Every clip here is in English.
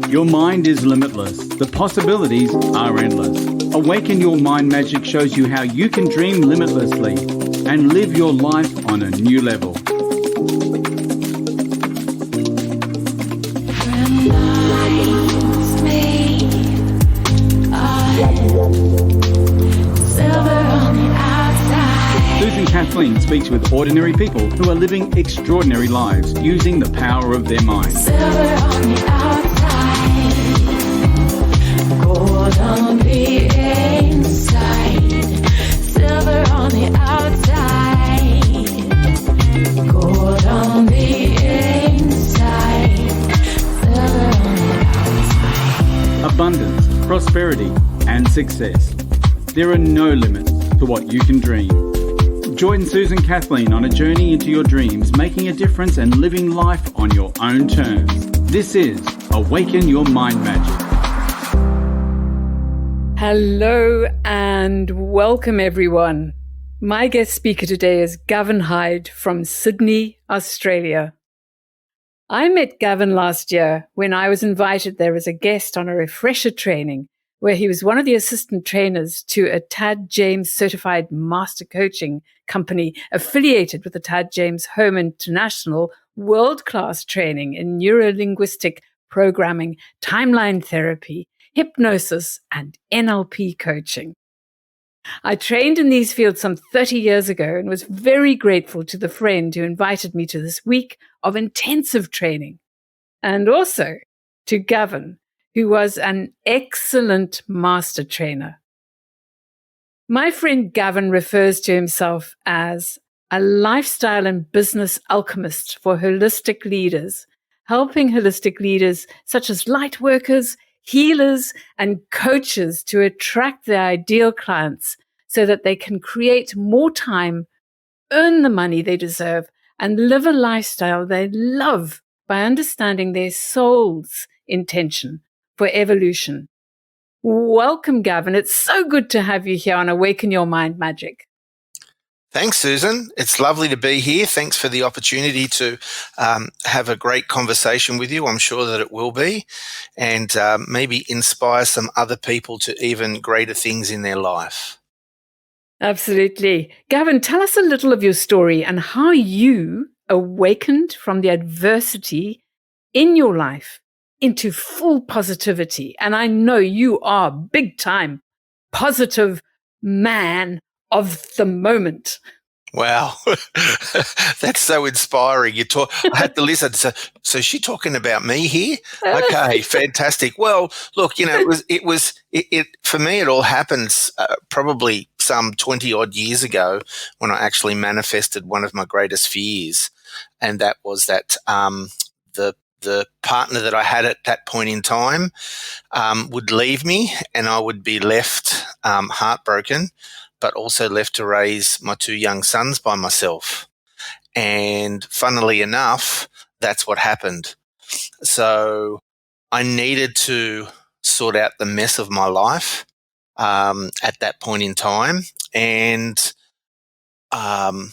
Your mind is limitless. The possibilities are endless. Awaken Your Mind Magic shows you how you can dream limitlessly and live your life on a new level. Susan Kathleen speaks with ordinary people who are living extraordinary lives using the power of their mind. Silver on the outside, gold on the inside. Silver on the outside, gold on the inside. Silver on the outside. Abundance, prosperity, and success. There are no limits to what you can dream. Join Susan Kathleen on a journey into your dreams, making a difference and living life on your own terms. This is Awaken Your Mind Magic. Hello and welcome everyone. My guest speaker today is Gavin Hyde from Sydney, Australia. I met Gavin last year when I was invited there as a guest on a refresher training where he was one of the assistant trainers to a Tad James certified master coaching company affiliated with the Tad James Home International world-class training in neuro-linguistic programming, timeline therapy, hypnosis, and NLP coaching. I trained in these fields some 30 years ago and was very grateful to the friend who invited me to this week of intensive training, and also to Gavin, who was an excellent master trainer. My friend Gavin refers to himself as a lifestyle and business alchemist for holistic leaders, helping holistic leaders such as light workers, healers, and coaches to attract their ideal clients so that they can create more time, earn the money they deserve, and live a lifestyle they love by understanding their soul's intention for evolution. Welcome, Gavin. It's so good to have you here on Awaken Your Mind Magic. Thanks, Susan. It's lovely to be here. Thanks for the opportunity to have a great conversation with you. I'm sure that it will be, and maybe inspire some other people to even greater things in their life. Absolutely. Gavin, tell us a little of your story and how you awakened from the adversity in your life into full positivity. And I know you are big time positive man of the moment. Wow, that's so inspiring. I had to listen. So is she talking about me here? Okay, fantastic. Well, look, it was for me. It all happened probably some 20 odd years ago when I actually manifested one of my greatest fears, and that was that the partner that I had at that point in time would leave me, and I would be left heartbroken, but also left to raise my two young sons by myself. And funnily enough, that's what happened. So I needed to sort out the mess of my life at that point in time, and also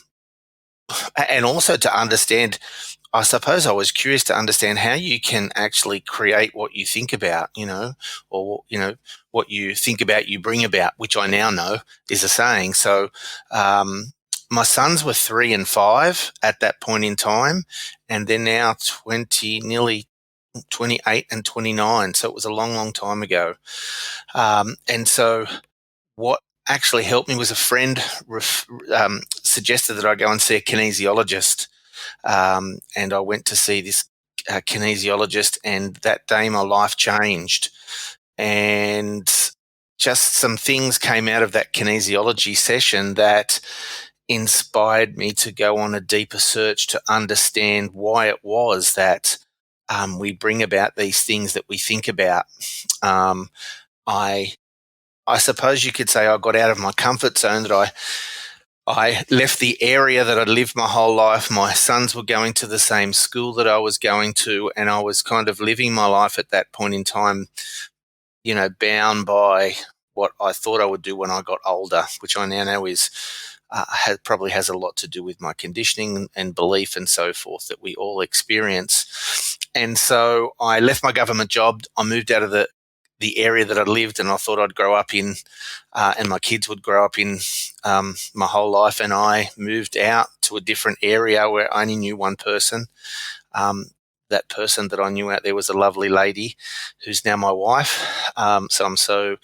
to understand, I suppose I was curious to understand how you can actually create what you think about, or what you think about, you bring about, which I now know is a saying. So my sons were 3 and 5 at that point in time, and they're now 20, nearly 28 and 29. So it was a long, long time ago. And so what actually helped me was a friend suggested that I go and see a kinesiologist. And I went to see this kinesiologist, and that day my life changed. And just some things came out of that kinesiology session that inspired me to go on a deeper search to understand why it was that we bring about these things that we think about. I suppose you could say I got out of my comfort zone, that I left the area that I'd lived my whole life. My sons were going to the same school that I was going to, and I was kind of living my life at that point in time, bound by what I thought I would do when I got older, which I now know is probably has a lot to do with my conditioning and belief and so forth that we all experience. And so I left my government job. I moved out of the area that I lived, and I thought I'd grow up in, and my kids would grow up in my whole life. And I moved out to a different area where I only knew one person. That person that I knew out there was a lovely lady who's now my wife. So I'm so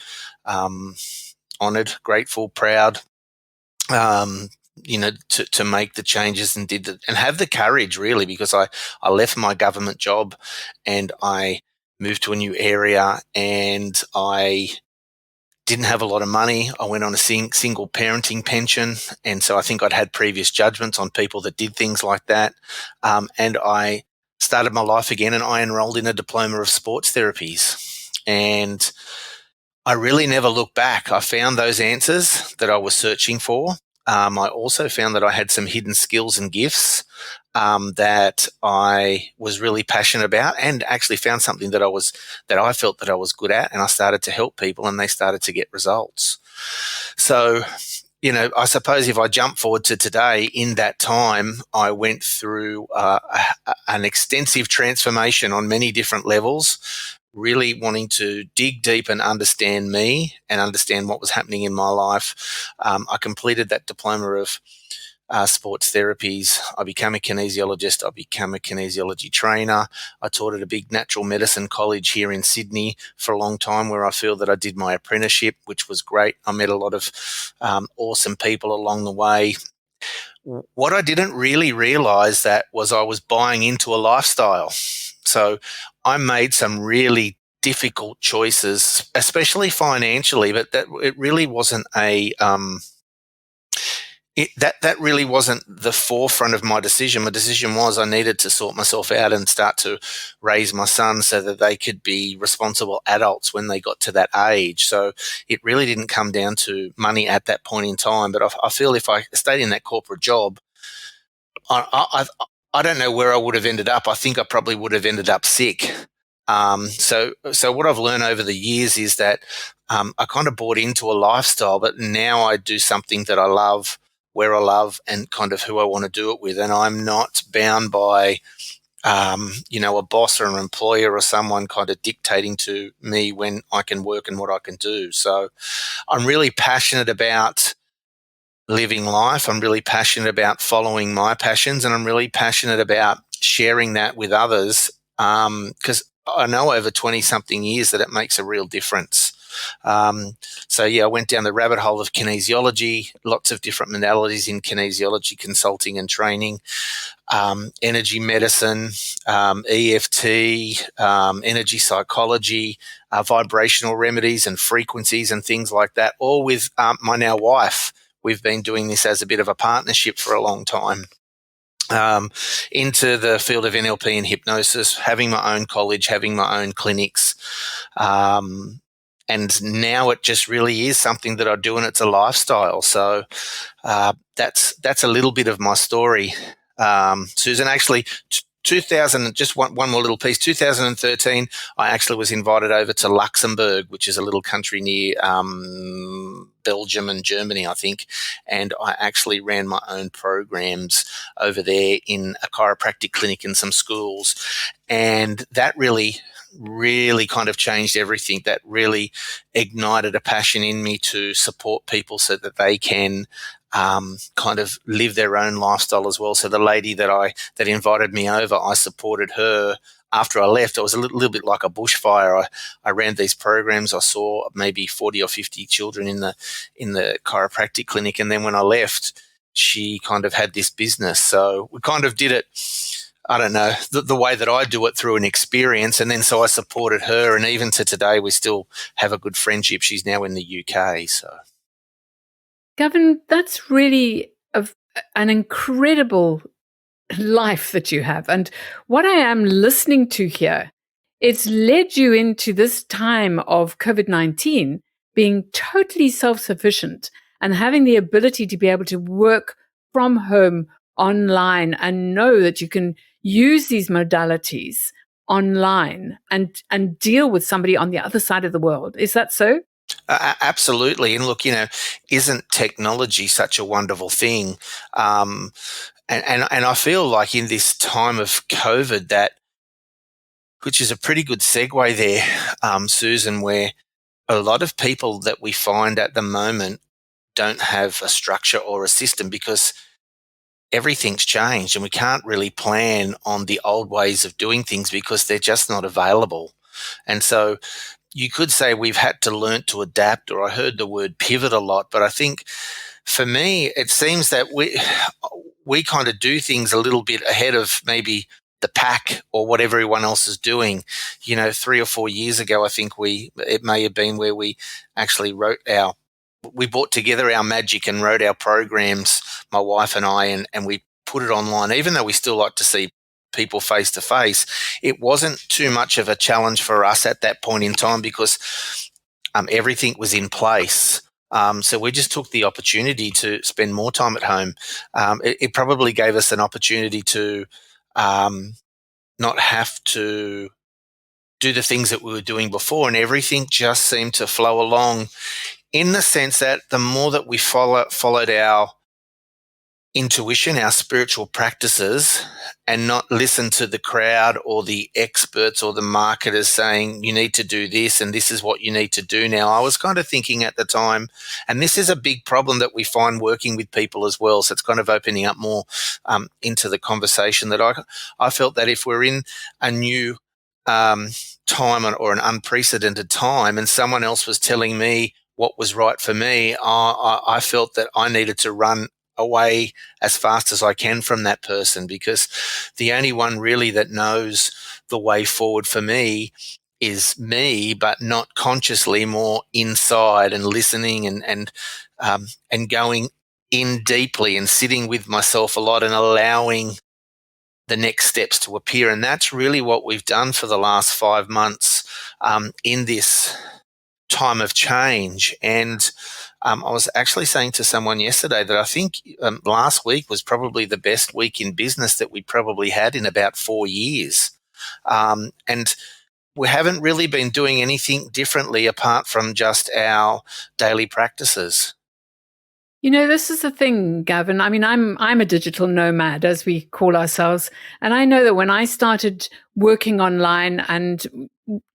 honoured, grateful, proud, to make the changes and and have the courage, really, because I left my government job and I moved to a new area, and I didn't have a lot of money. I went on a single parenting pension, and so I think I'd had previous judgments on people that did things like that. And I started my life again, and I enrolled in a diploma of sports therapies. And I really never looked back. I found those answers that I was searching for. I also found that I had some hidden skills and gifts that I was really passionate about, and actually found something that I felt that I was good at, and I started to help people, and they started to get results. So, I suppose if I jump forward to today, in that time, I went through an extensive transformation on many different levels, really wanting to dig deep and understand me and understand what was happening in my life. I completed that diploma of sports therapies. I became a kinesiologist. I became a kinesiology trainer. I taught at a big natural medicine college here in Sydney for a long time, where I feel that I did my apprenticeship, which was great. I met a lot of awesome people along the way. What I didn't really realize that was I was buying into a lifestyle. So I made some really difficult choices, especially financially, but that it really wasn't that really wasn't the forefront of my decision. My decision was I needed to sort myself out and start to raise my sons so that they could be responsible adults when they got to that age. So it really didn't come down to money at that point in time. But I feel if I stayed in that corporate job, I don't know where I would have ended up. I think I probably would have ended up sick. So what I've learned over the years is that I kind of bought into a lifestyle, but now I do something that I love, where I love, and kind of who I want to do it with. And I'm not bound by, a boss or an employer or someone kind of dictating to me when I can work and what I can do. So I'm really passionate about living life. I'm really passionate about following my passions, and I'm really passionate about sharing that with others, because I know over 20-something years that it makes a real difference. I went down the rabbit hole of kinesiology, lots of different modalities in kinesiology, consulting and training, energy medicine, EFT, energy psychology, vibrational remedies and frequencies and things like that, all with my now wife. We've been doing this as a bit of a partnership for a long time. Into the field of NLP and hypnosis, having my own college, having my own clinics. And now it just really is something that I do, and it's a lifestyle. So that's a little bit of my story. Susan, actually, 2000, just one more little piece, 2013, I actually was invited over to Luxembourg, which is a little country near Belgium and Germany, I think, and I actually ran my own programs over there in a chiropractic clinic in some schools, and that really kind of changed everything. That really ignited a passion in me to support people so that they can kind of live their own lifestyle as well. So the lady that invited me over, I supported her. After I left, it was a little bit like a bushfire. I ran these programs. I saw maybe 40 or 50 children in the chiropractic clinic, and then when I left, she kind of had this business. So we kind of did it, I don't know, the way that I do it, through an experience. And then so I supported her, and even to today, we still have a good friendship. She's now in the UK. So, Gavin, that's really an incredible life that you have. And what I am listening to here, it's led you into this time of COVID-19 being totally self-sufficient and having the ability to be able to work from home online and know that you can use these modalities online and deal with somebody on the other side of the world. Is that so? Absolutely. And look, isn't technology such a wonderful thing? And I feel like in this time of COVID, which is a pretty good segue there, Susan, where a lot of people that we find at the moment don't have a structure or a system because everything's changed and we can't really plan on the old ways of doing things because they're just not available. And so you could say we've had to learn to adapt, or I heard the word pivot a lot, but I think for me, it seems that we kind of do things a little bit ahead of maybe the pack or what everyone else is doing. 3 or 4 years ago, I think it may have been where we actually we brought together our magic and wrote our programs, my wife and I, and we put it online. Even though we still like to see people face to face, it wasn't too much of a challenge for us at that point in time because everything was in place. So we just took the opportunity to spend more time at home. It probably gave us an opportunity to not have to do the things that we were doing before, and everything just seemed to flow along in the sense that the more that we followed our intuition, our spiritual practices, and not listen to the crowd or the experts or the marketers saying, you need to do this and this is what you need to do now. I was kind of thinking at the time, and this is a big problem that we find working with people as well. So it's kind of opening up more into the conversation that I felt that if we're in a new time or an unprecedented time and someone else was telling me what was right for me, I felt that I needed to run away as fast as I can from that person, because the only one really that knows the way forward for me is me, but not consciously, more inside and listening and going in deeply and sitting with myself a lot and allowing the next steps to appear. And that's really what we've done for the last 5 months in this time of change. And I was actually saying to someone yesterday that I think last week was probably the best week in business that we probably had in about 4 years. And we haven't really been doing anything differently apart from just our daily practices. This is the thing, Gavin. I mean, I'm a digital nomad, as we call ourselves. And I know that when I started working online and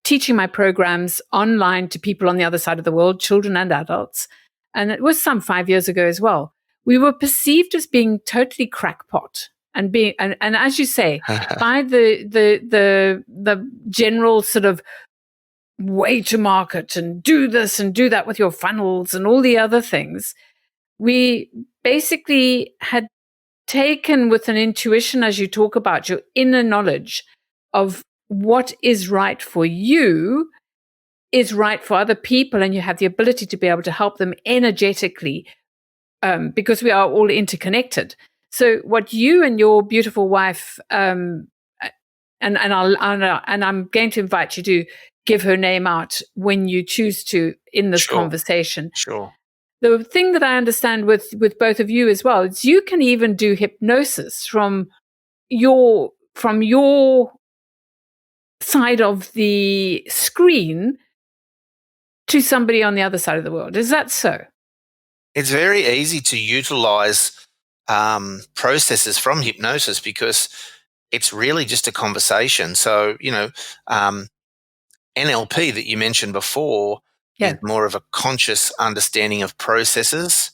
teaching my programs online to people on the other side of the world, children and adults, and it was some 5 years ago as well, we were perceived as being totally crackpot and as you say, by the general sort of way to market and do this and do that with your funnels and all the other things. We basically had taken with an intuition, as you talk about, your inner knowledge of what is right for you is right for other people, and you have the ability to be able to help them energetically because we are all interconnected. So what you and your beautiful wife, and I'm going to invite you to give her name out when you choose to in this conversation. Sure. The thing that I understand with both of you as well is you can even do hypnosis from your side of the screen to somebody on the other side of the world. Is that so? It's very easy to utilize processes from hypnosis because it's really just a conversation. So, NLP that you mentioned before is more of a conscious understanding of processes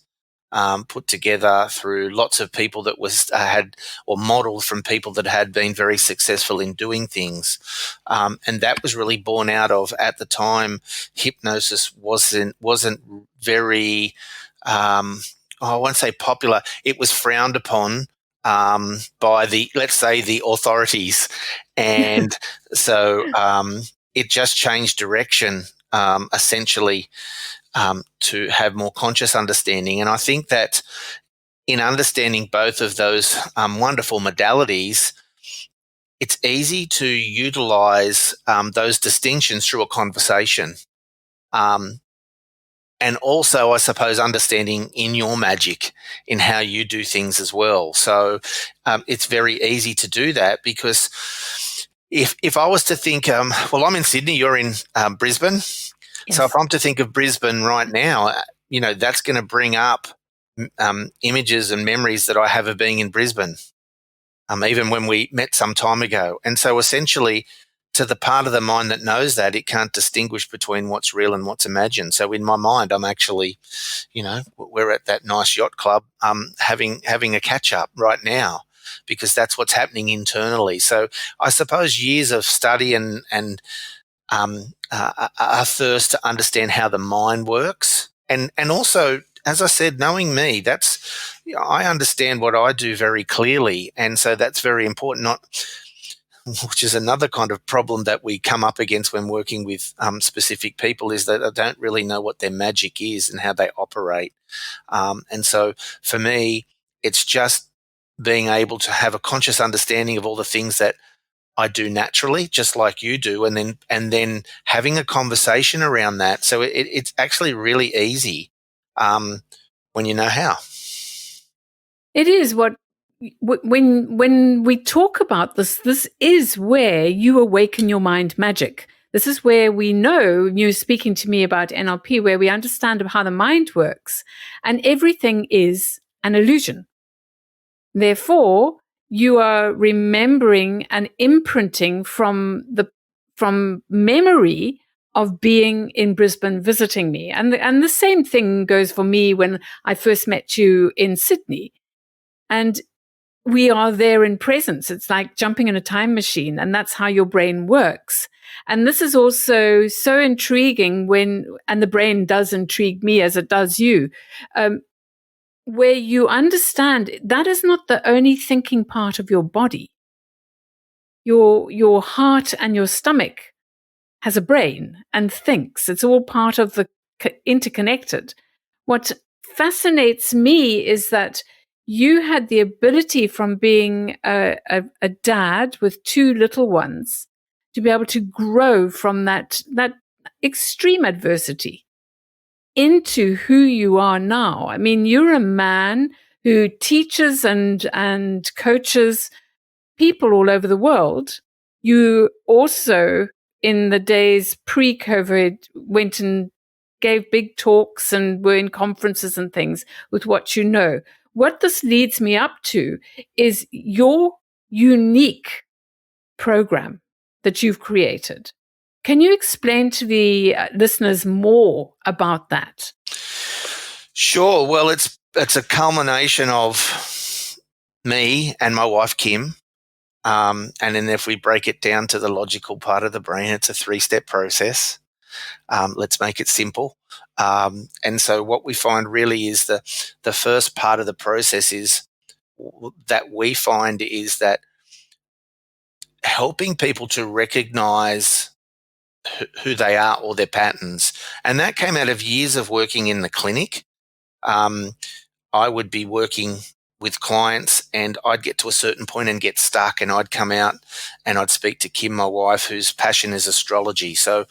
put together through lots of people that had or modeled from people that had been very successful in doing things. And that was really born out of, at the time, hypnosis wasn't very, I won't say popular. It was frowned upon by let's say the authorities. And so it just changed direction essentially to have more conscious understanding. And I think that in understanding both of those wonderful modalities, it's easy to utilize those distinctions through a conversation. And also, I suppose, understanding in your magic in how you do things as well. So it's very easy to do that because if I was to think, well, I'm in Sydney, you're in Brisbane. So Yes. if I'm to think of Brisbane right now, that's going to bring up images and memories that I have of being in Brisbane, even when we met some time ago. And so essentially, to the part of the mind that knows that, it can't distinguish between what's real and what's imagined. So in my mind, I'm actually, we're at that nice yacht club, having a catch up right now, because that's what's happening internally. So I suppose years of study and a thirst to understand how the mind works, and also, as I said, knowing me, I understand what I do very clearly, and so that's very important. Which is another kind of problem that we come up against when working with specific people, is that I don't really know what their magic is and how they operate. And so for me, it's just being able to have a conscious understanding of all the things that I do naturally, just like you do, and then having a conversation around that. So it's actually really easy when you know how. It is when we talk about this. This is where you awaken your mind magic. This is where we know, you're speaking to me about NLP, where we understand how the mind works, and everything is an illusion. Therefore, you are remembering and imprinting from memory of being in Brisbane visiting me. And the same thing goes for me when I first met you in Sydney. And we are there in presence. It's like jumping in a time machine, and that's how your brain works. And this is also so intriguing and the brain does intrigue me as it does you, where you understand that is not the only thinking part of your body. Your heart and your stomach has a brain and thinks. It's all part of the interconnected. What fascinates me is that you had the ability, from being a dad with two little ones, to be able to grow from that extreme adversity into who you are now. I mean, you're a man who teaches and coaches people all over the world. You also, in the days pre-COVID, went and gave big talks and were in conferences and things with what you know. What this leads me up to is your unique program that you've created. Can you explain to the listeners more about that? Sure. Well, it's a culmination of me and my wife, Kim. And then if we break it down to the logical part of the brain, it's a 3-step process. Let's make it simple. And so what we find really is the first part of the process is that we find is that helping people to recognize who they are or their patterns. And that came out of years of working in the clinic. I would be working with clients and I'd get to a certain point and get stuck, and I'd come out and I'd speak to Kim, my wife, whose passion is astrology. So,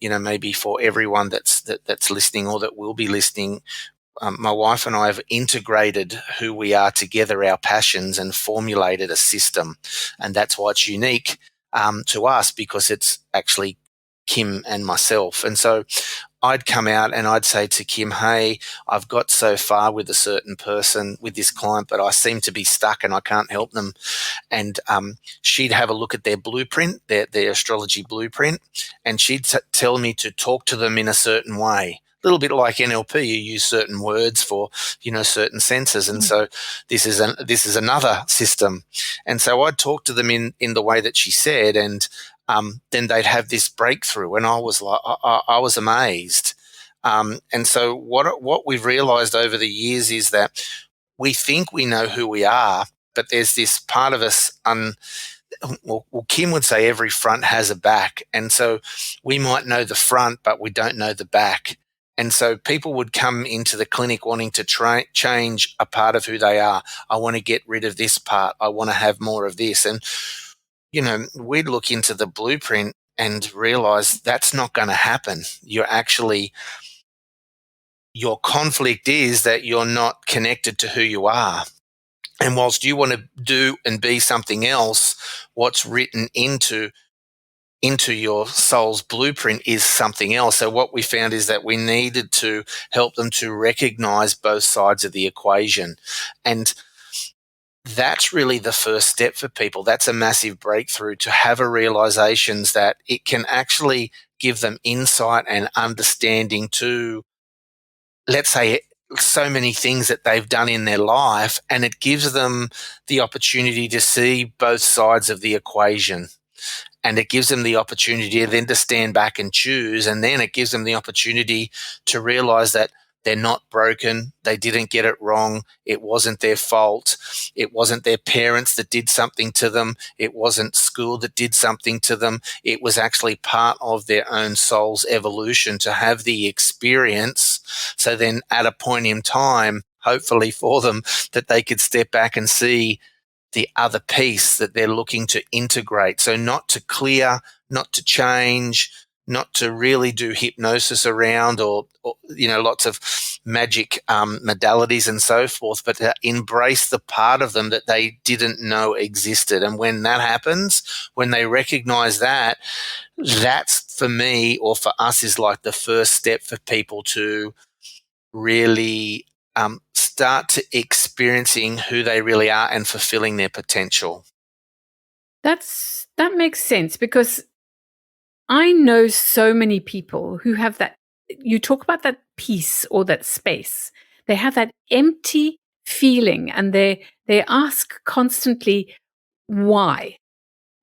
maybe for everyone that's listening or that will be listening, my wife and I have integrated who we are together, our passions, and formulated a system. And that's why it's unique to us, because it's actually Kim and myself. And so I'd come out and I'd say to Kim, hey, I've got so far with a certain person, with this client, but I seem to be stuck and I can't help them. And she'd have a look at their blueprint, their astrology blueprint, and she'd tell me to talk to them in a certain way. A little bit like NLP, you use certain words for, certain senses. And so this is another system. And so I'd talk to them in the way that she said, and then they'd have this breakthrough, and I was like, I was amazed. And so what we've realized over the years is that we think we know who we are, but there's this part of us, Kim would say every front has a back. And so we might know the front, but we don't know the back. And so people would come into the clinic wanting to change a part of who they are. I want to get rid of this part. I want to have more of this. And we'd look into the blueprint and realize that's not going to happen. Your conflict is that you're not connected to who you are. And whilst you want to do and be something else, what's written into into your soul's blueprint is something else. So what we found is that we needed to help them to recognize both sides of the equation. And that's really the first step for people. That's a massive breakthrough, to have a realizations that it can actually give them insight and understanding to, let's say, so many things that they've done in their life, and it gives them the opportunity to see both sides of the equation. And it gives them the opportunity then to stand back and choose. And then it gives them the opportunity to realize that they're not broken. They didn't get it wrong. It wasn't their fault. It wasn't their parents that did something to them. It wasn't school that did something to them. It was actually part of their own soul's evolution to have the experience. So then at a point in time, hopefully for them, that they could step back and see the other piece that they're looking to integrate. So not to clear, not to change, not to really do hypnosis around or lots of magic modalities and so forth, but to embrace the part of them that they didn't know existed. And when that happens, when they recognize that, that's for me, or for us, is like the first step for people to really start to experiencing who they really are and fulfilling their potential. That makes sense, because I know so many people who have that. You talk about that piece or that space. They have that empty feeling, and they ask constantly why,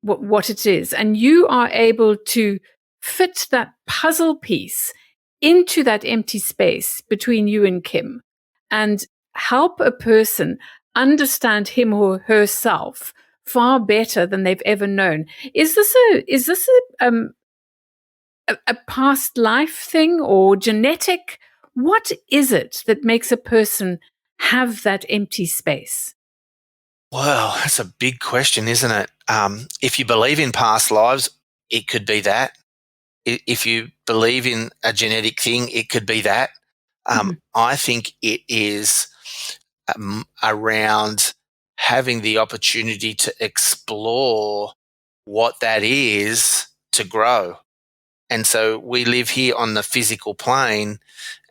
what it is. And you are able to fit that puzzle piece into that empty space between you and Kim, and help a person understand him or herself far better than they've ever known. Is this a past life thing or genetic? What is it that makes a person have that empty space? Well, that's a big question, isn't it? If you believe in past lives, it could be that. If you believe in a genetic thing, it could be that. I think it is around having the opportunity to explore what that is, to grow. And so we live here on the physical plane,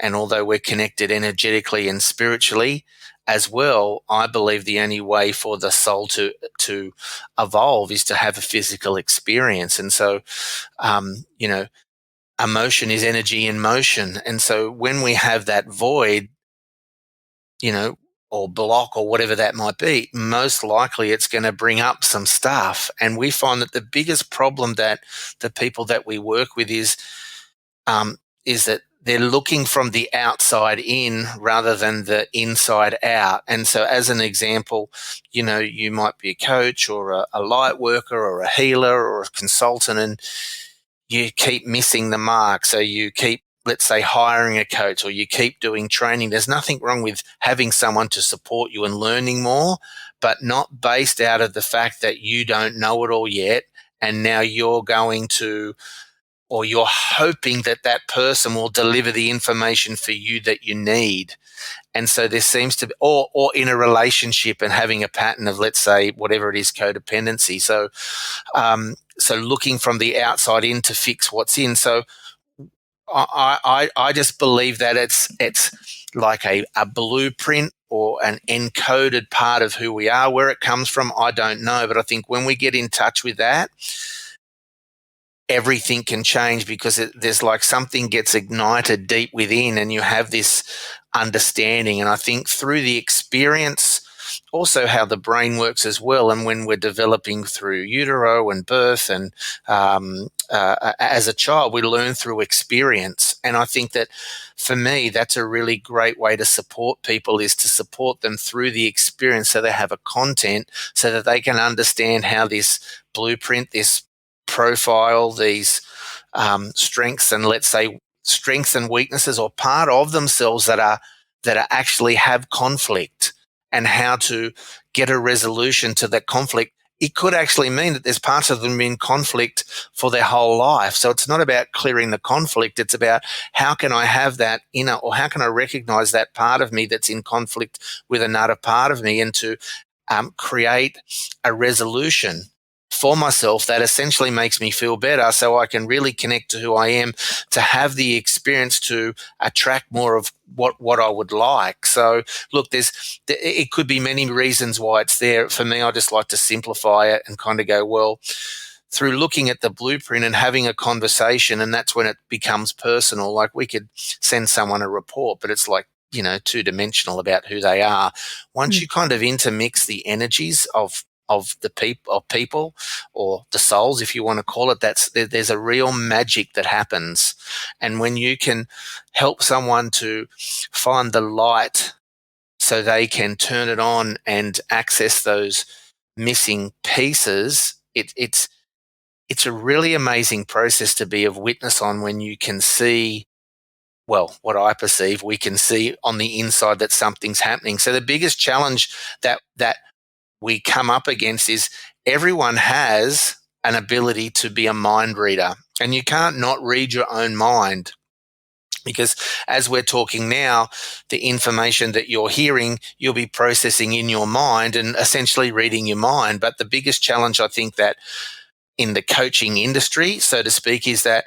and although we're connected energetically and spiritually as well, I believe the only way for the soul to evolve is to have a physical experience. And so, emotion is energy in motion. And so when we have that void, or block or whatever that might be, most likely it's going to bring up some stuff. And we find that the biggest problem that the people that we work with is that they're looking from the outside in rather than the inside out. And so as an example, you might be a coach or a light worker or a healer or a consultant, and you keep missing the mark. So you keep, let's say, hiring a coach, or you keep doing training. There's nothing wrong with having someone to support you and learning more, but not based out of the fact that you don't know it all yet. And now you're going to, or you're hoping that that person will deliver the information for you that you need. And so there seems to be, or in a relationship and having a pattern of, let's say, whatever it is, codependency. So, so looking from the outside in to fix what's in. So I just believe that it's like a blueprint or an encoded part of who we are. Where it comes from, I don't know. But I think when we get in touch with that, everything can change, because there's like something gets ignited deep within, and you have this understanding. And I think through the experience, also how the brain works as well, and when we're developing through utero and birth, and as a child, we learn through experience. And I think that for me, that's a really great way to support people, is to support them through the experience, so they have a content, so that they can understand how this blueprint, this profile, these strengths, and let's say strengths and weaknesses, or part of themselves that are actually have conflict, and how to get a resolution to that conflict. It could actually mean that there's parts of them in conflict for their whole life. So it's not about clearing the conflict. It's about, how can I have that inner, or how can I recognize that part of me that's in conflict with another part of me, and to create a resolution for myself that essentially makes me feel better, so I can really connect to who I am, to have the experience to attract more of what I would like. So look, it could be many reasons why it's there. For me, I just like to simplify it and kind of go, well, through looking at the blueprint and having a conversation, and that's when it becomes personal. Like, we could send someone a report, but it's like, two-dimensional about who they are. Once you kind of intermix the energies of the people, or the souls, if you want to call it, there's a real magic that happens. And when you can help someone to find the light so they can turn it on and access those missing pieces, it's a really amazing process to be of witness on, when you can see, well, what I perceive, we can see on the inside that something's happening. So the biggest challenge that we come up against is everyone has an ability to be a mind reader, and you can't not read your own mind. Because as we're talking now, the information that you're hearing, you'll be processing in your mind and essentially reading your mind. But the biggest challenge, I think, that in the coaching industry, so to speak, is that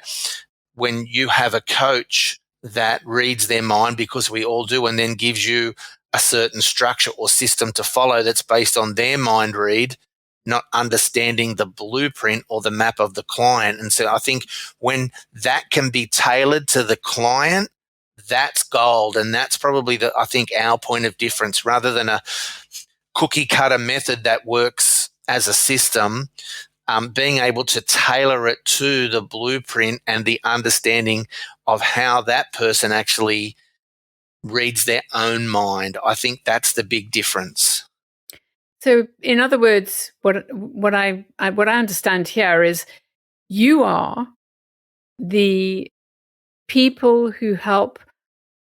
when you have a coach that reads their mind, because we all do, and then gives you a certain structure or system to follow that's based on their mind read, not understanding the blueprint or the map of the client. And so I think when that can be tailored to the client, that's gold. And that's probably our point of difference, rather than a cookie cutter method that works as a system. Being able to tailor it to the blueprint and the understanding of how that person actually reads their own mind. I think that's the big difference. So, in other words, what I understand here is you are the people who help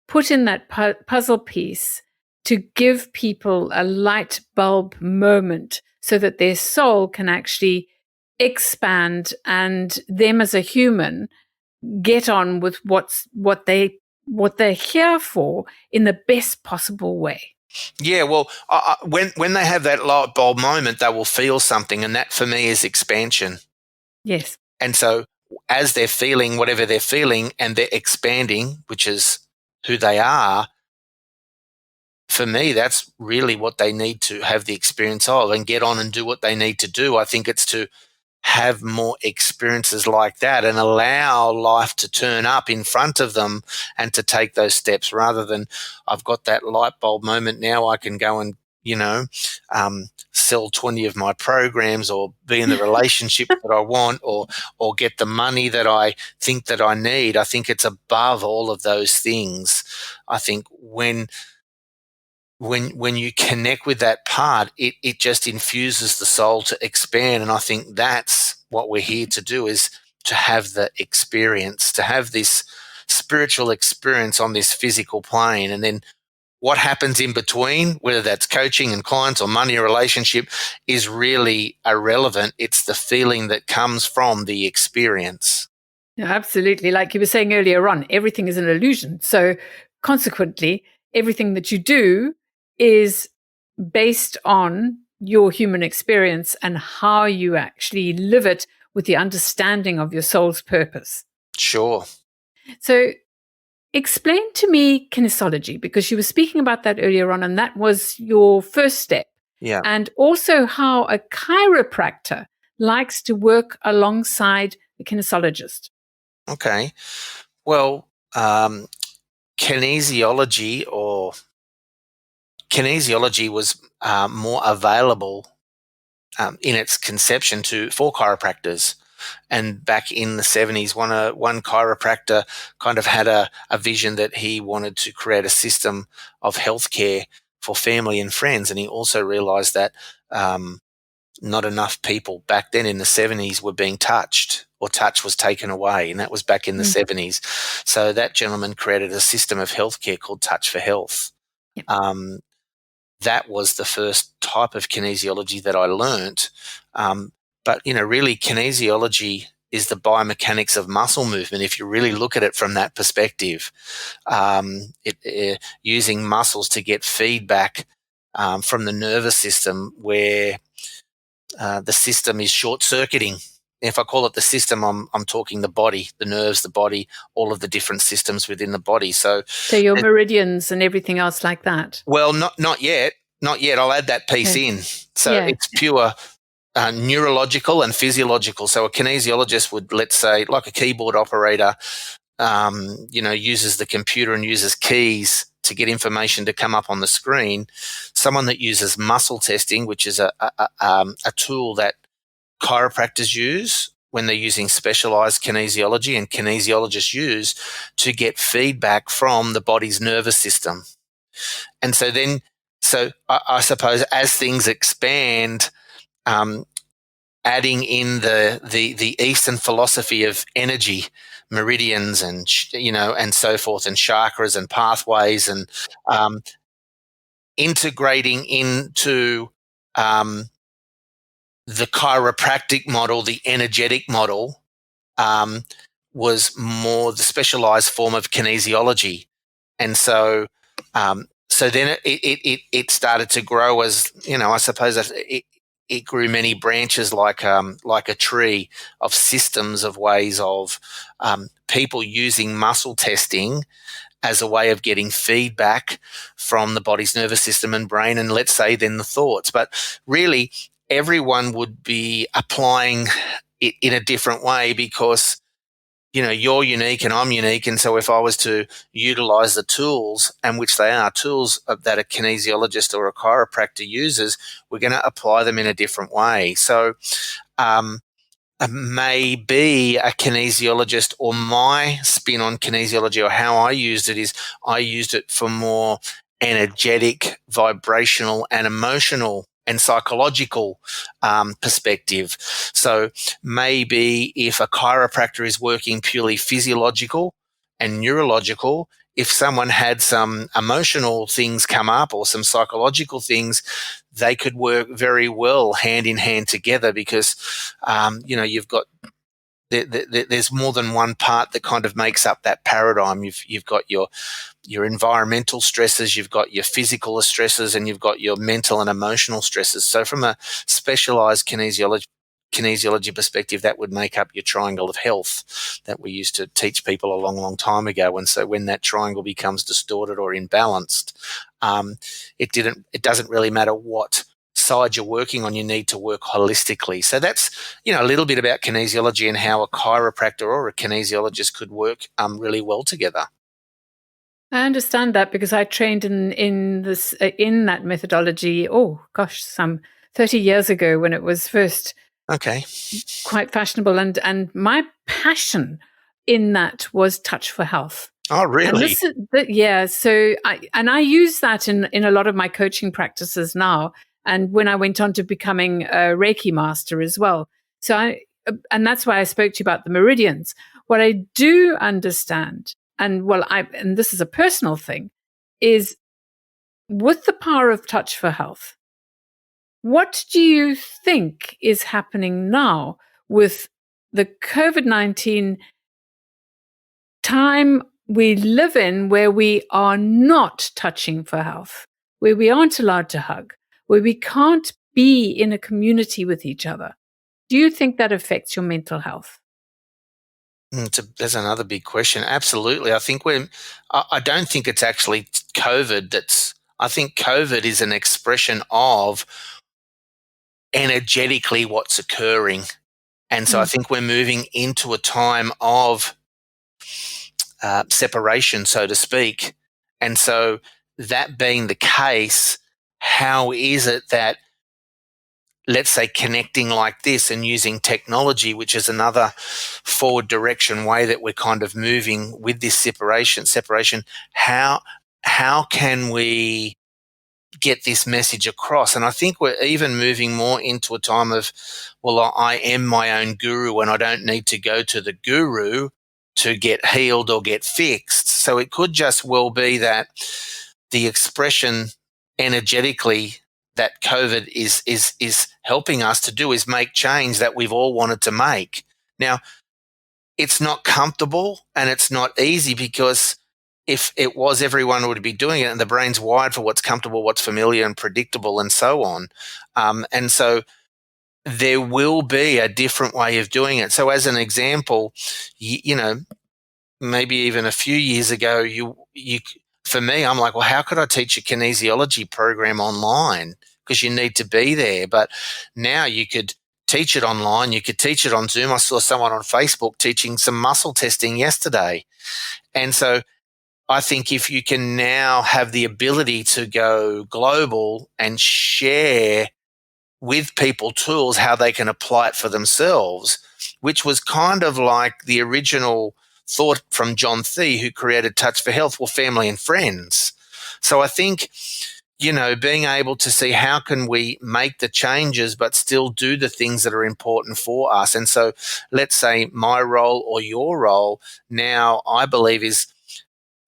put in that puzzle piece to give people a light bulb moment, so that their soul can actually expand and them as a human get on with what they're here for in the best possible way. Yeah, well, when they have that light bulb moment, they will feel something, and that for me is expansion. Yes. And so as they're feeling whatever they're feeling and they're expanding, which is who they are, for me, that's really what they need to have the experience of and get on and do what they need to do. I think it's to have more experiences like that and allow life to turn up in front of them and to take those steps, rather than I've got that light bulb moment, now I can go and, sell 20 of my programs, or be in the relationship that I want, or get the money that I think that I need. I think it's above all of those things. I think when you connect with that part, it just infuses the soul to expand. And I think that's what we're here to do, is to have the experience, to have this spiritual experience on this physical plane. And then what happens in between, whether that's coaching and clients or money or relationship, is really irrelevant. It's the feeling that comes from the experience. Yeah, absolutely. Like you were saying earlier on, everything is an illusion. So consequently, everything that you do is based on your human experience and how you actually live it with the understanding of your soul's purpose. Sure. So explain to me kinesiology, because you were speaking about that earlier on, and that was your first step. Yeah. And also how a chiropractor likes to work alongside the kinesiologist. Okay. Well, kinesiology was more available in its conception for chiropractors. And back in the 70s, one chiropractor kind of had a vision that he wanted to create a system of healthcare for family and friends. And he also realized that not enough people back then in the 70s were being touched, or touch was taken away. And that was back in the 70s. So that gentleman created a system of healthcare called Touch for Health. Yep. That was the first type of kinesiology that I learnt. But, really kinesiology is the biomechanics of muscle movement, if you really look at it from that perspective. Using muscles to get feedback from the nervous system, where the system is short-circuiting. If I call it the system, I'm talking the body, the nerves, the body, all of the different systems within the body. So your meridians and everything else like that. Well, not yet. Not yet. I'll add that piece in. So it's pure neurological and physiological. So a kinesiologist would, let's say, like a keyboard operator, uses the computer and uses keys to get information to come up on the screen. Someone that uses muscle testing, which is a tool that chiropractors use when they're using specialized kinesiology, and kinesiologists use to get feedback from the body's nervous system. And so I suppose as things expand, adding in the Eastern philosophy of energy, meridians, and and so forth, and chakras and pathways, and integrating into the chiropractic model, the energetic model, was more the specialized form of kinesiology. And so then it started to grow as, I suppose it grew many branches like a tree of systems of ways of people using muscle testing as a way of getting feedback from the body's nervous system and brain, and let's say then the thoughts. But really, everyone would be applying it in a different way because, you're unique and I'm unique. And so if I was to utilize the tools, and which they are tools that a kinesiologist or a chiropractor uses, we're going to apply them in a different way. So maybe a kinesiologist, or my spin on kinesiology, or how I used it, is I used it for more energetic, vibrational, and emotional and psychological perspective. So maybe if a chiropractor is working purely physiological and neurological, if someone had some emotional things come up or some psychological things, they could work very well hand in hand together because, you've got there's more than one part that kind of makes up that paradigm. You've got your environmental stresses, you've got your physical stresses, and you've got your mental and emotional stresses. So from a specialized kinesiology perspective, that would make up your triangle of health that we used to teach people a long, long time ago. And so when that triangle becomes distorted or imbalanced, it doesn't really matter what side you're working on, you need to work holistically. So that's, a little bit about kinesiology and how a chiropractor or a kinesiologist could work really well together. I understand that because I trained in that methodology, some 30 years ago when it was first quite fashionable. And my passion in that was touch for health. Oh, really? So I use that in a lot of my coaching practices now. And when I went on to becoming a Reiki master as well. And that's why I spoke to you about the meridians. What I do understand, and this is a personal thing, is with the power of touch for health, what do you think is happening now with the COVID-19 time we live in, where we are not touching for health, where we aren't allowed to hug, where we can't be in a community with each other? Do you think that affects your mental health? That's another big question. Absolutely. I think I don't think it's actually COVID I think COVID is an expression of energetically what's occurring. And so I think we're moving into a time of separation, so to speak. And so that being the case, how is it that, let's say, connecting like this and using technology, which is another forward direction way that we're kind of moving with this separation, how can we get this message across? And I think we're even moving more into a time of, well, I am my own guru and I don't need to go to the guru to get healed or get fixed. So it could just well be that the expression energetically that COVID is helping us to do is make change that we've all wanted to make. Now, it's not comfortable and it's not easy, because if it was, everyone would be doing it, and the brain's wired for what's comfortable, what's familiar and predictable and so on. And so there will be a different way of doing it. So as an example, you know, maybe even a few years ago, you for me, I'm like, well, how could I teach a kinesiology program online? Because you need to be there. But now you could teach it online. You could teach it on Zoom. I saw someone on Facebook teaching some muscle testing yesterday. And so I think if you can now have the ability to go global and share with people tools, how they can apply it for themselves, which was kind of like the original thought from John Thie, who created Touch for Health, well, family and friends. So I think, you know, being able to see how can we make the changes but still do the things that are important for us. And so let's say my role or your role now, I believe, is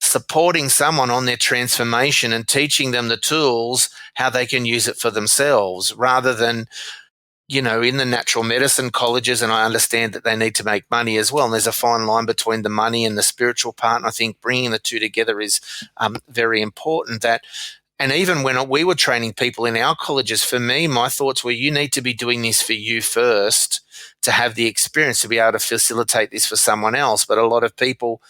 supporting someone on their transformation and teaching them the tools, how they can use it for themselves, rather than, you know, in the natural medicine colleges. And I understand that they need to make money as well. And there's a fine line between the money and the spiritual part. And I think bringing the two together is very important. And even when we were training people in our colleges, for me, my thoughts were, you need to be doing this for you first to have the experience to be able to facilitate this for someone else. But a lot of people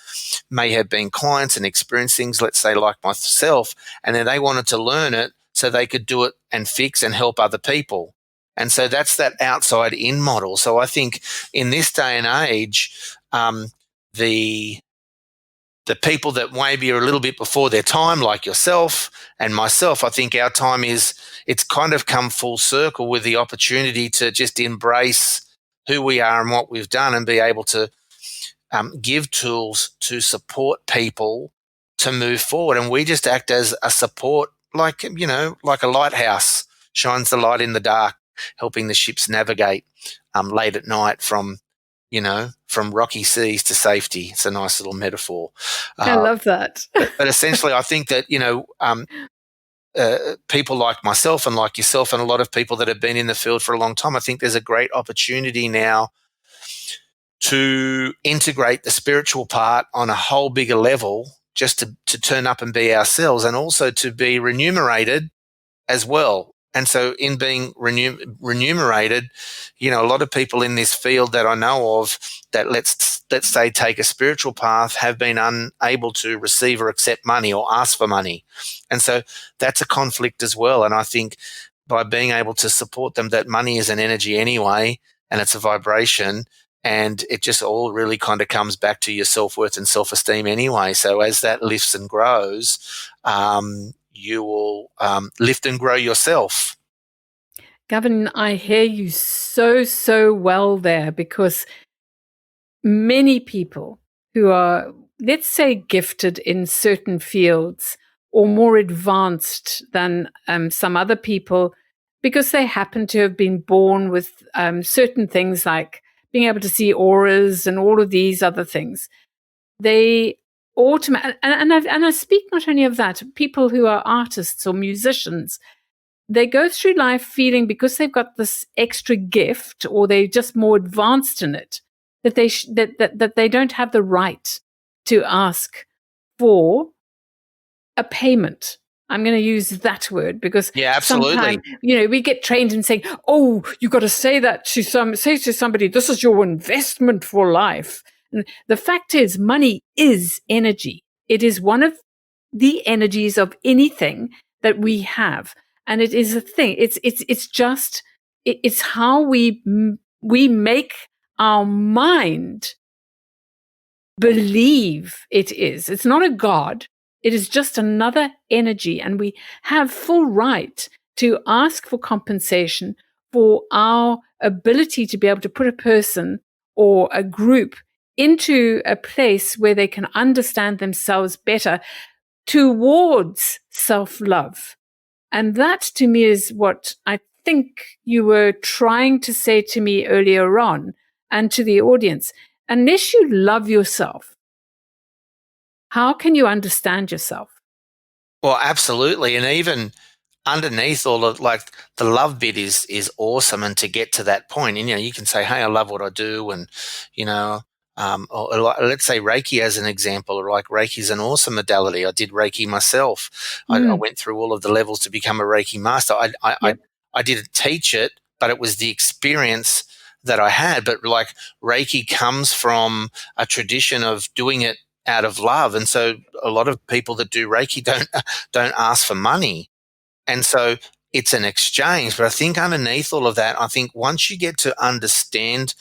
may have been clients and experienced things, let's say like myself, and then they wanted to learn it so they could do it and fix and help other people. And so that's that outside in model. So I think in this day and age, the people that maybe are a little bit before their time, like yourself and myself, I think our time it's kind of come full circle with the opportunity to just embrace who we are and what we've done and be able to give tools to support people to move forward. And we just act as a support, like, you know, like a lighthouse shines the light in the dark, helping the ships navigate late at night from rocky seas to safety. It's a nice little metaphor. I love that. But essentially, I think that, you know, people like myself and like yourself and a lot of people that have been in the field for a long time, I think there's a great opportunity now to integrate the spiritual part on a whole bigger level, just to turn up and be ourselves, and also to be remunerated as well. And so in being remunerated, you know, a lot of people in this field that I know of that let's say take a spiritual path have been unable to receive or accept money or ask for money. And so that's a conflict as well. And I think by being able to support them, that money is an energy anyway, and it's a vibration, and it just all really kind of comes back to your self-worth and self-esteem anyway. So as that lifts and grows, you will lift and grow yourself. Gavin, I hear you so well there, because many people who are, let's say, gifted in certain fields or more advanced than some other people, because they happen to have been born with certain things like being able to see auras and all of these other things, they automatically, and I speak not only of that, people who are artists or musicians, they go through life feeling, because they've got this extra gift or they're just more advanced in it, that they don't have the right to ask for a payment. I'm going to use that word because sometimes, you know, we get trained in saying, "Oh, you got to say that to somebody. This is your investment for life." And the fact is, money is energy. It is one of the energies of anything that we have, and it is a thing. It's how we make our mind believe it is. It's not a god. It is just another energy, and we have full right to ask for compensation for our ability to be able to put a person or a group into a place where they can understand themselves better towards self-love. And that, to me, is what I think you were trying to say to me earlier on and to the audience. Unless you love yourself, how can you understand yourself? Well, absolutely. And even underneath all of, like, the love bit is awesome. And to get to that point, and, you know, you can say, hey, I love what I do. And, you know, or let's say Reiki as an example, or like Reiki is an awesome modality. I did Reiki myself. I went through all of the levels to become a Reiki master. I didn't teach it, but it was the experience that I had. But like Reiki comes from a tradition of doing it out of love. And so a lot of people that do Reiki don't ask for money. And so it's an exchange. But I think underneath all of that, I think once you get to understand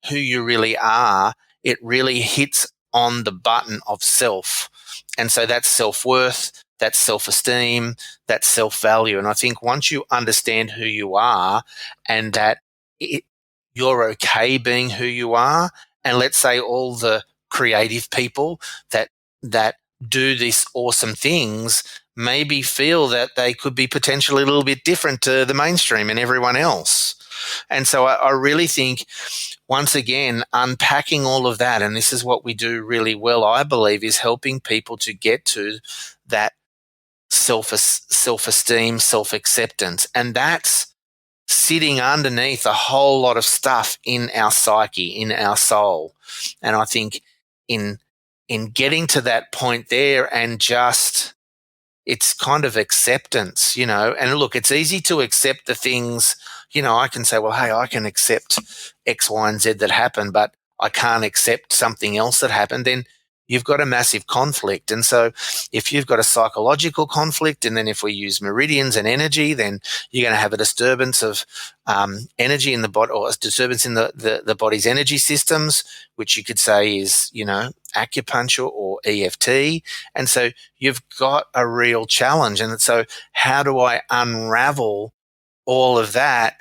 who you really are, it really hits on the button of self. And so that's self-worth, that's self-esteem, that's self-value. And I think once you understand who you are and that you're okay being who you are, and let's say all the creative people that do these awesome things maybe feel that they could be potentially a little bit different to the mainstream and everyone else. And so I really think, once again, unpacking all of that, and this is what we do really well, I believe, is helping people to get to that self-esteem, self-acceptance. And that's sitting underneath a whole lot of stuff in our psyche, in our soul. And I think in getting to that point there, and just, it's kind of acceptance, and look, it's easy to accept the things, I can say, well, hey, I can accept X, Y, and Z that happened, but I can't accept something else that happened. Then you've got a massive conflict. And so if you've got a psychological conflict, and then if we use meridians and energy, then you're going to have a disturbance of energy in the body, or a disturbance in the body's energy systems, which you could say is, acupuncture or EFT. And so you've got a real challenge. And so how do I unravel all of that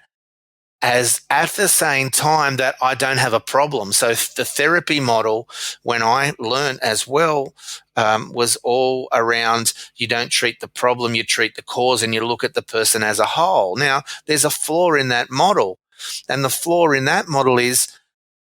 as at the same time that I don't have a problem? So the therapy model, when I learned as well, was all around, you don't treat the problem, you treat the cause, and you look at the person as a whole. Now, there's a flaw in that model. And the flaw in that model is,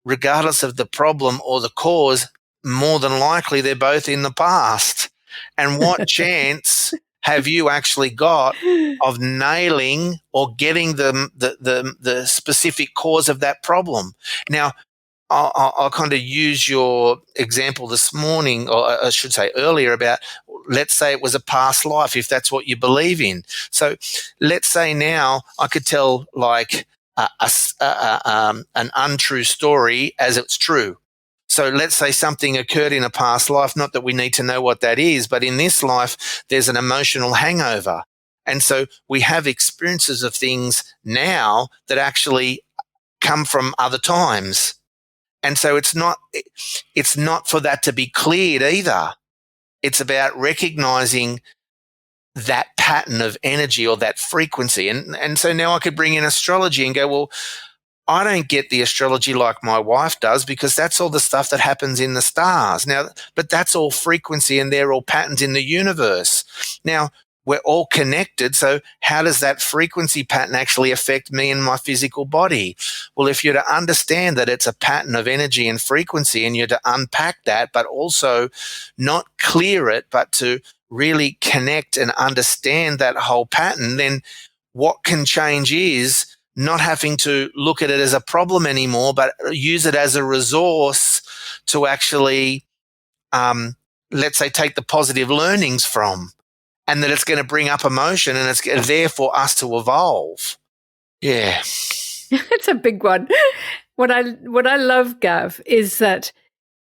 regardless of the problem or the cause, more than likely they're both in the past. And what chance have you actually got of nailing or getting the specific cause of that problem? Now, I'll kind of use your example this morning, or I should say earlier, about, let's say it was a past life, if that's what you believe in. So let's say now I could tell like an untrue story as it's true. So let's say something occurred in a past life, not that we need to know what that is, but in this life, there's an emotional hangover. And so we have experiences of things now that actually come from other times. And so it's not for that to be cleared either. It's about recognizing that pattern of energy or that frequency. And so now I could bring in astrology and go, well, I don't get the astrology like my wife does, because that's all the stuff that happens in the stars. Now, but that's all frequency, and they're all patterns in the universe. Now, we're all connected. So how does that frequency pattern actually affect me and my physical body? Well, if you're to understand that it's a pattern of energy and frequency, and you're to unpack that, but also not clear it, but to really connect and understand that whole pattern, then what can change is not having to look at it as a problem anymore, but use it as a resource to actually, let's say, take the positive learnings from, and that it's going to bring up emotion, and it's there for us to evolve. Yeah. It's a big one. What I love, Gav, is that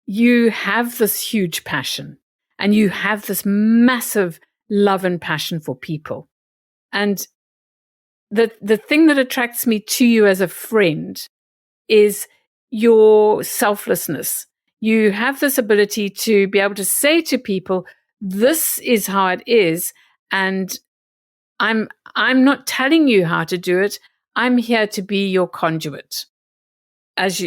you have this huge passion, and you have this massive love and passion for people. And the thing that attracts me to you as a friend is your selflessness. You have this ability to be able to say to people, this is how it is, and I'm not telling you how to do it. I'm here to be your conduit, and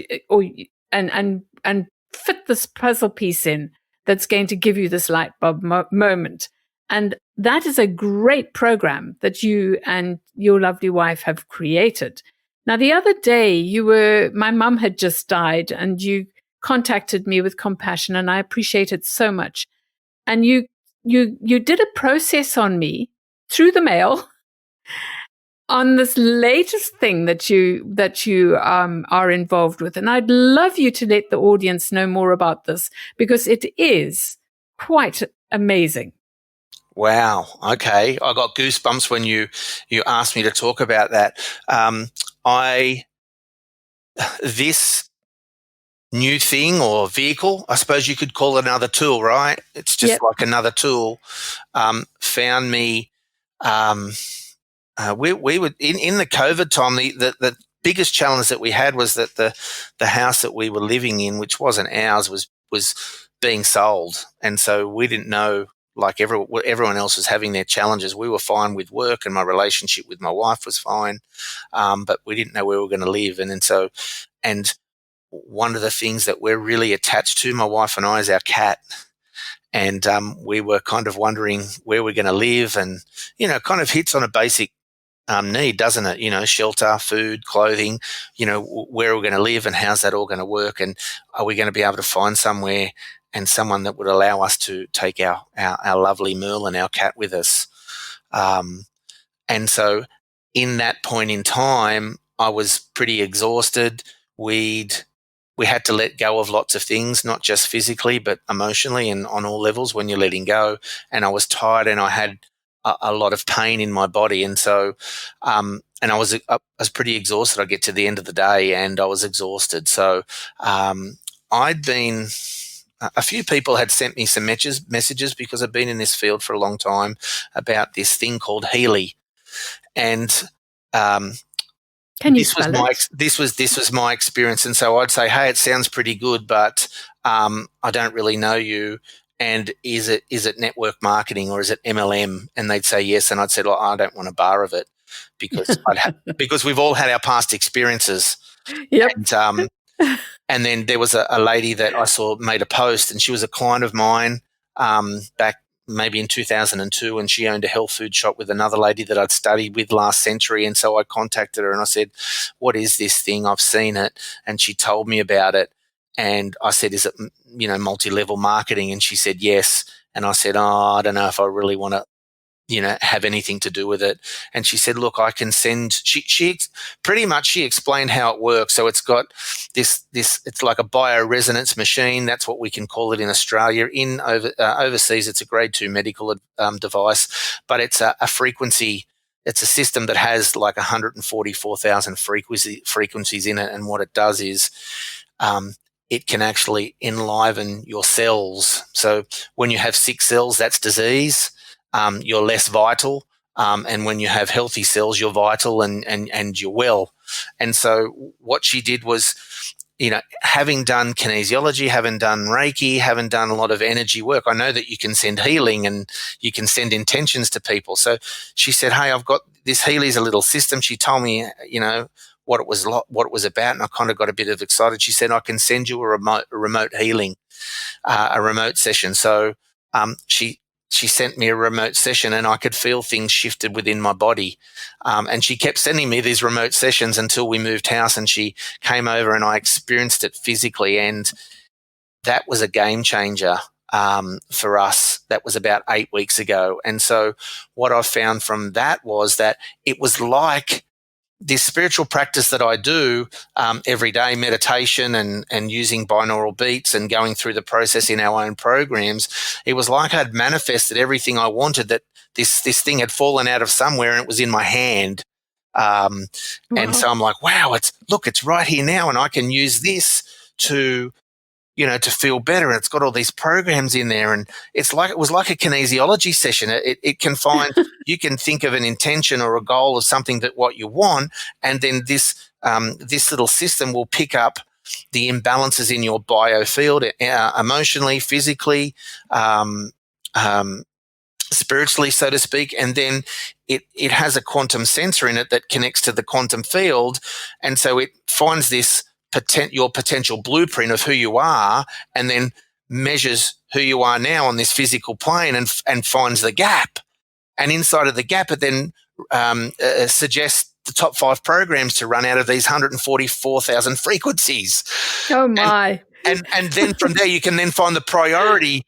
fit this puzzle piece in that's going to give you this light bulb moment. And that is a great program that you and your lovely wife have created. Now, the other day my mum had just died, and you contacted me with compassion, and I appreciate it so much. And you did a process on me through the mail on this latest thing that you are involved with. And I'd love you to let the audience know more about this, because it is quite amazing. Wow. Okay. I got goosebumps when you asked me to talk about that. this new thing or vehicle, I suppose you could call it another tool, right? It's just like another tool, found me. We would in the COVID time, the biggest challenge that we had was that the house that we were living in, which wasn't ours, was being sold, and so we didn't know. Like everyone else was having their challenges. We were fine with work, and my relationship with my wife was fine, but we didn't know where we were going to live. And one of the things that we're really attached to, my wife and I, is our cat. And we were kind of wondering where we're going to live, and kind of hits on a basic need, doesn't it? Shelter, food, clothing. Where are we going to live, and how's that all going to work? And are we going to be able to find somewhere and someone that would allow us to take our lovely Merlin, our cat, with us? And so in that point in time, I was pretty exhausted. We had to let go of lots of things, not just physically, but emotionally and on all levels when you're letting go. And I was tired, and I had a lot of pain in my body. And so, and I was pretty exhausted. I get to the end of the day and I was exhausted. So, a few people had sent me some messages because I've been in this field for a long time about this thing called Healy. And, can you spell it? This was my experience. And so I'd say, hey, it sounds pretty good, but, I don't really know you. And is it network marketing or is it MLM? And they'd say yes. And I'd say, I don't want a bar of it because because we've all had our past experiences. Yep. And then there was a lady that I saw made a post, and she was a client of mine back maybe in 2002, and she owned a health food shop with another lady that I'd studied with last century. And so I contacted her and I said, what is this thing? I've seen it. And she told me about it. And I said, is it, multi-level marketing? And she said, yes. And I said, I don't know if I really want to, have anything to do with it. And she said, look, I can send, she pretty much, she explained how it works. So it's got this, it's like a bioresonance machine. That's what we can call it in Australia. Overseas, it's a grade 2 medical device, but it's a frequency. It's a system that has like 144,000 frequencies in it. And what it does is, it can actually enliven your cells. So when you have sick cells, that's disease. You're less vital. And when you have healthy cells, you're vital and you're well. And so what she did was, having done kinesiology, having done Reiki, having done a lot of energy work, I know that you can send healing and you can send intentions to people. So she said, hey, I've got this Healy's a little system. She told me, what it was about, and I kind of got a bit of excited. She said, I can send you a remote healing, a remote session. So she sent me a remote session, and I could feel things shifted within my body. And she kept sending me these remote sessions until we moved house, and she came over and I experienced it physically. And that was a game changer for us. That was about 8 weeks ago. And so what I found from that was that it was like this spiritual practice that I do every day, meditation and using binaural beats and going through the process in our own programs, it was like I'd manifested everything I wanted, that this thing had fallen out of somewhere and it was in my hand. And so I'm like, wow, it's right here now, and I can use this to feel better. And it's got all these programs in there, and it was like a kinesiology session. It can find, you can think of an intention or a goal or something that what you want, and then this little system will pick up the imbalances in your biofield, emotionally, physically, spiritually, so to speak. And then it has a quantum sensor in it that connects to the quantum field. And so it finds this your potential blueprint of who you are, and then measures who you are now on this physical plane and finds the gap. And inside of the gap, it then suggests the top 5 programs to run out of these 144,000 frequencies. Oh my. And then from there, you can then find the priority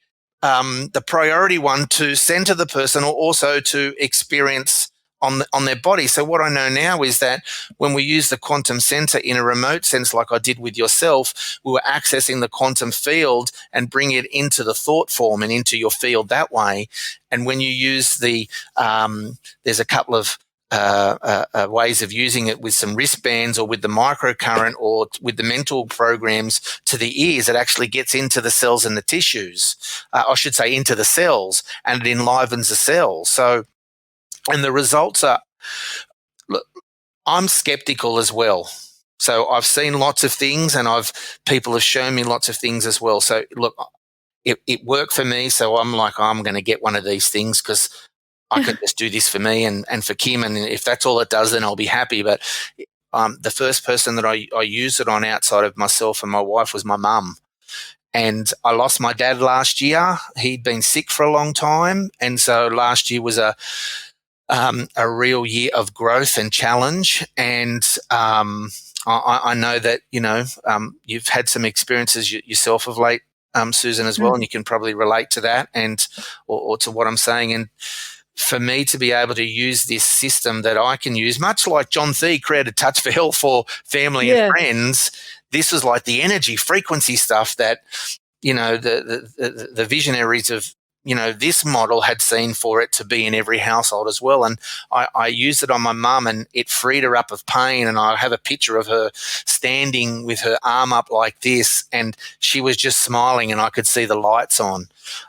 one to send to the person, or also to experience on their body. So what I know now is that when we use the quantum center in a remote sense, like I did with yourself, we were accessing the quantum field and bring it into the thought form and into your field that way. And when you use there's a couple of ways of using it with some wristbands or with the microcurrent or with the mental programs to the ears, it actually gets into the cells and the tissues. I should say into the cells, and it enlivens the cells. So, and the results are, look, I'm skeptical as well. So I've seen lots of things, and people have shown me lots of things as well. So look, it worked for me. So I'm like, I'm going to get one of these things because I can just do this for me and for Kim. And if that's all it does, then I'll be happy. But the first person that I used it on outside of myself and my wife was my mum. And I lost my dad last year. He'd been sick for a long time. And so last year was a real year of growth and challenge. And I know that, you've had some experiences yourself of late, Susan, as well, and you can probably relate to that or to what I'm saying. And for me to be able to use this system that I can use, much like John Thie created Touch for Health for family and friends, this was like the energy frequency stuff that, the visionaries of, this model had seen for it to be in every household as well. And I used it on my mum, and it freed her up of pain. And I have a picture of her standing with her arm up like this, and she was just smiling, and I could see the lights on.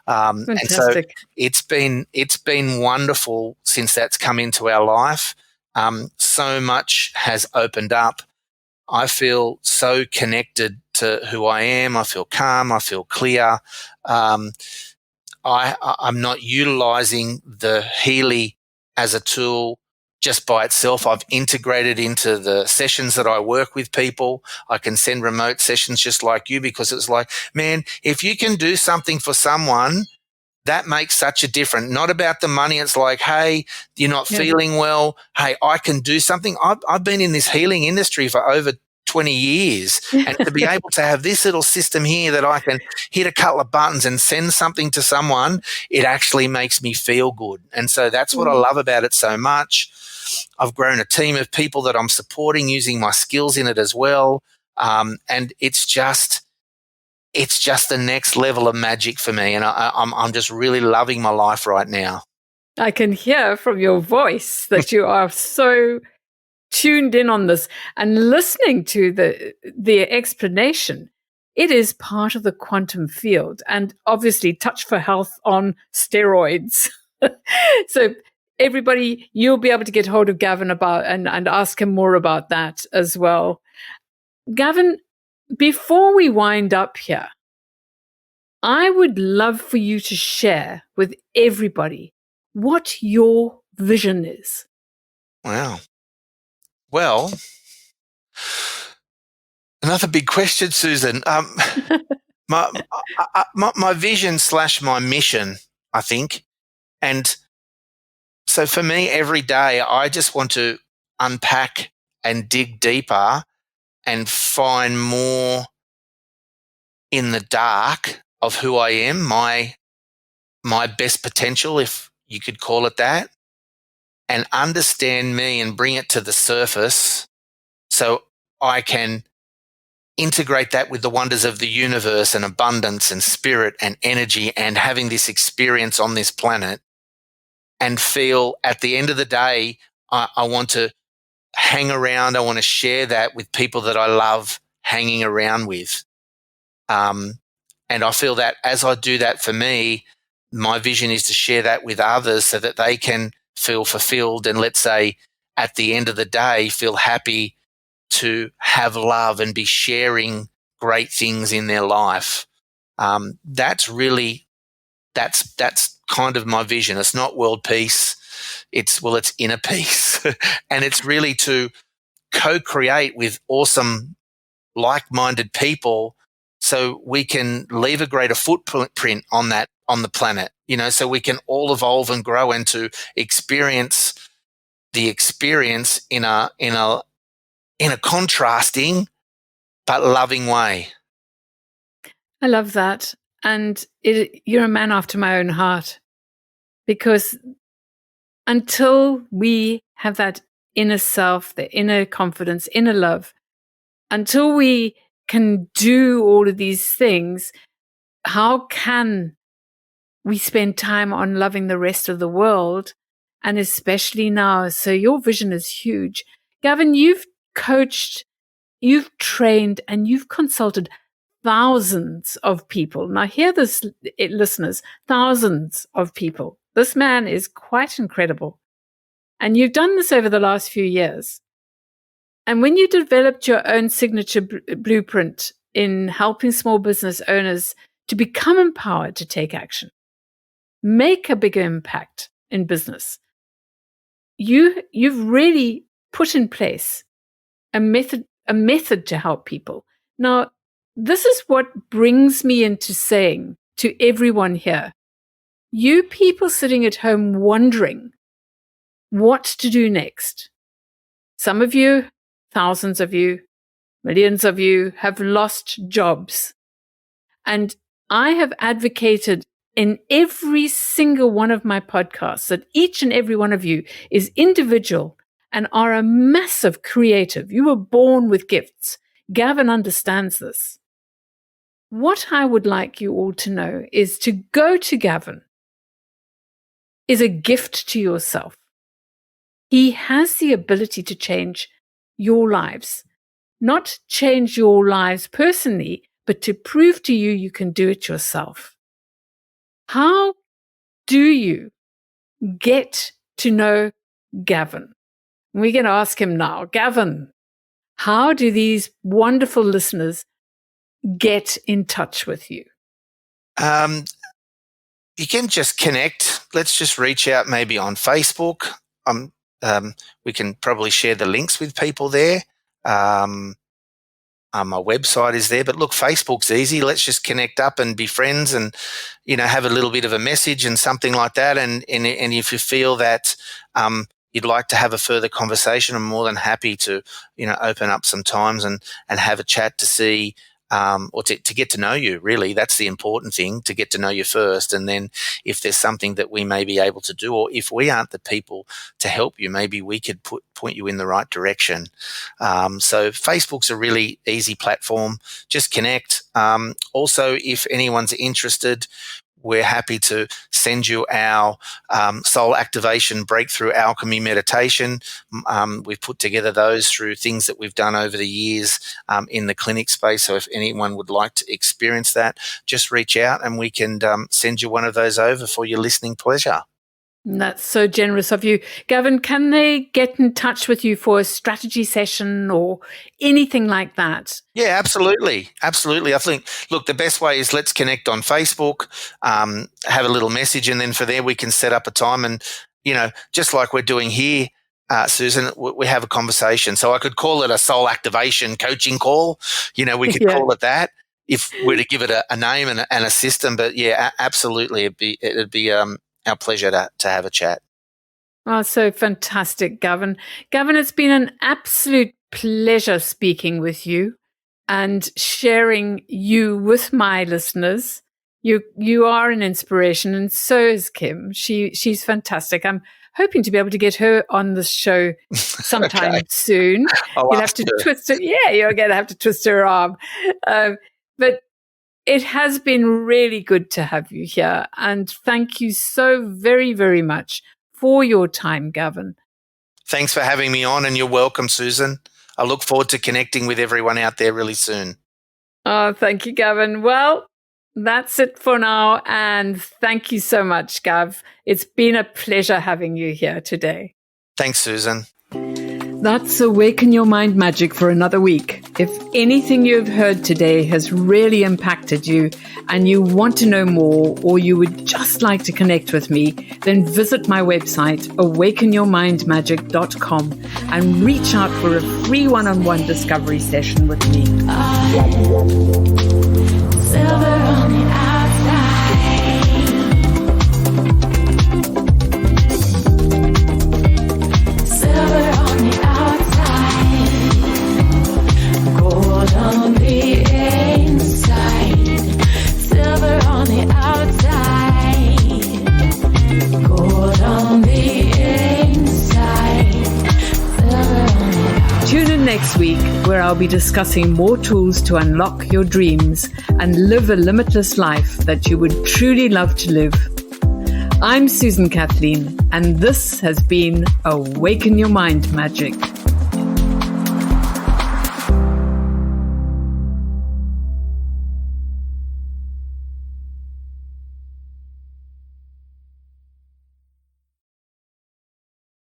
And so it's been wonderful since that's come into our life. So much has opened up. I feel so connected to who I am. I feel calm. I feel clear. I'm not utilizing the Healy as a tool just by itself. I've integrated into the sessions that I work with people. I can send remote sessions just like you, because it's like, man, if you can do something for someone, that makes such a difference. Not about the money. It's like, hey, you're not feeling well. Hey, I can do something. I've been in this healing industry for over 20 years, and to be able to have this little system here that I can hit a couple of buttons and send something to someone, it actually makes me feel good. And so that's what I love about it so much. I've grown a team of people that I'm supporting using my skills in it as well. And it's just the next level of magic for me. And I'm just really loving my life right now. I can hear from your voice that you are so tuned in on this and listening to the explanation. It is part of the quantum field, and obviously Touch for Health on steroids. So everybody, you'll be able to get hold of Gavin about and ask him more about that as well. Gavin, before we wind up here, I would love for you to share with everybody what your vision is. Wow. Well, another big question, Susan. My vision / my mission, I think. And so for me, every day, I just want to unpack and dig deeper and find more in the dark of who I am, my best potential, if you could call it that, and understand me and bring it to the surface so I can integrate that with the wonders of the universe and abundance and spirit and energy and having this experience on this planet, and feel at the end of the day, I want to hang around. I want to share that with people that I love hanging around with. And I feel that as I do that for me, my vision is to share that with others so that they can feel fulfilled and, let's say, at the end of the day, feel happy to have love and be sharing great things in their life. That's kind of my vision. It's not world peace. It's inner peace. And it's really to co-create with awesome, like-minded people so we can leave a greater footprint on the planet, so we can all evolve and grow and to experience the experience in a contrasting but loving way. I love that. And you're a man after my own heart, because until we have that inner self, the inner confidence, inner love, until we can do all of these things, how can we spend time on loving the rest of the world and especially now. So your vision is huge. Gavin, you've coached, you've trained, and you've consulted thousands of people. Now hear this, listeners, thousands of people. This man is quite incredible. And you've done this over the last few years. And when you developed your own signature blueprint in helping small business owners to become empowered to take action, make a bigger impact in business, you've really put in place a method to help people. Now, this is what brings me into saying to everyone here, you people sitting at home wondering what to do next. Some of you, thousands of you, millions of you have lost jobs. And I have advocated in every single one of my podcasts that each and every one of you is individual and are a massive creative. You were born with gifts. Gavin understands this. What I would like you all to know is to go to Gavin is a gift to yourself. He has the ability to change your lives, not change your lives personally, but to prove to you you can do it yourself. How do you get to know Gavin? We're going to ask him now. Gavin, how do these wonderful listeners get in touch with you? You can just connect. Let's just reach out maybe on Facebook. We can probably share the links with people there. My website is there, but look, Facebook's easy. Let's just connect up and be friends and, have a little bit of a message and something like that. And if you feel that, you'd like to have a further conversation, I'm more than happy to, open up some times and have a chat to see, or to get to know you, really. That's the important thing, to get to know you first. And then if there's something that we may be able to do, or if we aren't the people to help you, maybe we could point you in the right direction. So Facebook's a really easy platform. Just connect. Also, if anyone's interested, we're happy to send you our soul activation breakthrough alchemy meditation. We've put together those through things that we've done over the years in the clinic space. So if anyone would like to experience that, just reach out and we can send you one of those over for your listening pleasure. That's so generous of you. Gavin, can they get in touch with you for a strategy session or anything like that? Yeah, absolutely. Absolutely. I think, look, the best way is let's connect on Facebook, have a little message, and then for there we can set up a time and, just like we're doing here, Susan, we have a conversation. So I could call it a soul activation coaching call. We could call it that if we're to give it a name and a system. But yeah, absolutely. It'd be our pleasure to have a chat. Oh, so fantastic, Gavin. Gavin, it's been an absolute pleasure speaking with you and sharing you with my listeners. You are an inspiration, and so is Kim. She's fantastic. I'm hoping to be able to get her on the show sometime soon. You'll have to twist her. Yeah, you're going to have to twist her arm. But it has been really good to have you here. And thank you so very, very much for your time, Gavin. Thanks for having me on, and you're welcome, Susan. I look forward to connecting with everyone out there really soon. Oh, thank you, Gavin. Well, that's it for now. And thank you so much, Gav. It's been a pleasure having you here today. Thanks, Susan. That's Awaken Your Mind Magic for another week. If anything you've heard today has really impacted you and you want to know more, or you would just like to connect with me, then visit my website, awakenyourmindmagic.com, and reach out for a free one-on-one discovery session with me. Silver on the outside, silver on the outside, gold on the inside. Silver on the outside, gold on the inside. Silver on the outside. Tune in next week, where I'll be discussing more tools to unlock your dreams and live a limitless life that you would truly love to live. I'm Susan Kathleen, and this has been Awaken Your Mind Magic.